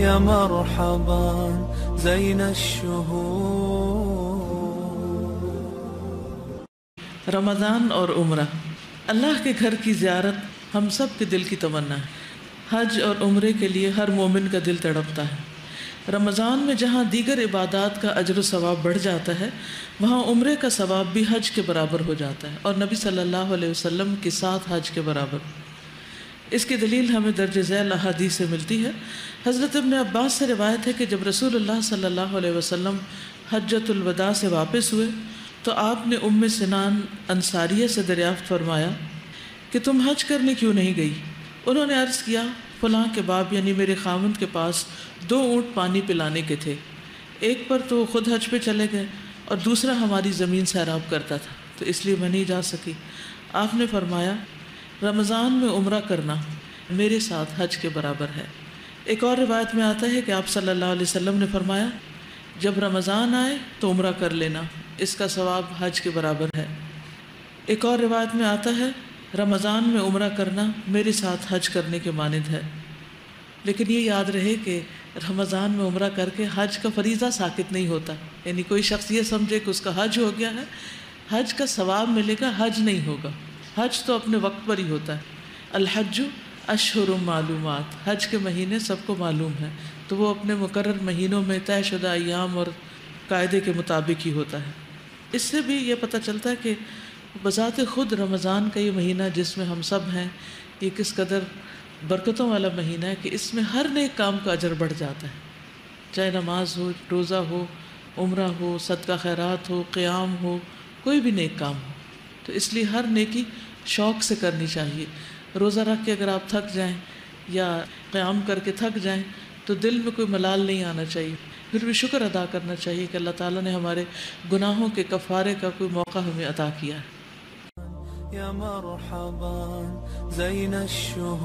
یا مرحبا زین الشہور. رمضان اور عمرہ، اللہ کے گھر کی زیارت ہم سب کے دل کی تمنا ہے. حج اور عمرے کے لیے ہر مومن کا دل تڑپتا ہے. رمضان میں جہاں دیگر عبادات کا اجر و ثواب بڑھ جاتا ہے، وہاں عمرے کا ثواب بھی حج کے برابر ہو جاتا ہے، اور نبی صلی اللہ علیہ وسلم کے ساتھ حج کے برابر. اس کی دلیل ہمیں درج ذیل احادیث سے ملتی ہے. حضرت ابن عباس سے روایت ہے کہ جب رسول اللہ صلی اللہ علیہ وسلم حجۃ الوداع سے واپس ہوئے تو آپ نے ام سنان انصاریہ سے دریافت فرمایا کہ تم حج کرنے کیوں نہیں گئی؟ انہوں نے عرض کیا، فلاں کے باب یعنی میرے خاوند کے پاس 2 اونٹ پانی پلانے کے تھے، ایک پر تو خود حج پہ چلے گئے اور دوسرا ہماری زمین سیراب کرتا تھا، تو اس لیے میں نہیں جا سکی. آپ نے فرمایا، رمضان میں عمرہ کرنا میرے ساتھ حج کے برابر ہے. ایک اور روایت میں آتا ہے کہ آپ صلی اللہ علیہ وسلم نے فرمایا، جب رمضان آئے تو عمرہ کر لینا، اس کا ثواب حج کے برابر ہے. ایک اور روایت میں آتا ہے، رمضان میں عمرہ کرنا میرے ساتھ حج کرنے کے مانند ہے. لیکن یہ یاد رہے کہ رمضان میں عمرہ کر کے حج کا فریضہ ساقط نہیں ہوتا، یعنی کوئی شخص یہ سمجھے کہ اس کا حج ہو گیا ہے، حج کا ثواب ملے گا، حج نہیں ہوگا. حج تو اپنے وقت پر ہی ہوتا ہے. الحج اشہر معلومات، حج کے مہینے سب کو معلوم ہیں، تو وہ اپنے مقرر مہینوں میں طے شدہ ایام اور قاعدے کے مطابق ہی ہوتا ہے. اس سے بھی یہ پتہ چلتا ہے کہ بذات خود رمضان کا یہ مہینہ جس میں ہم سب ہیں، یہ کس قدر برکتوں والا مہینہ ہے کہ اس میں ہر نیک کام کا اجر بڑھ جاتا ہے، چاہے نماز ہو، روزہ ہو، عمرہ ہو، صدقہ خیرات ہو، قیام ہو، کوئی بھی نیک کام ہو. تو اس لیے ہر نیکی شوق سے کرنی چاہیے. روزہ رکھ کے اگر آپ تھک جائیں یا قیام کر کے تھک جائیں تو دل میں کوئی ملال نہیں آنا چاہیے، پھر بھی شکر ادا کرنا چاہیے کہ اللہ تعالیٰ نے ہمارے گناہوں کے کفارے کا کوئی موقع ہمیں عطا کیا ہے. یا مرحبا زین الشہور.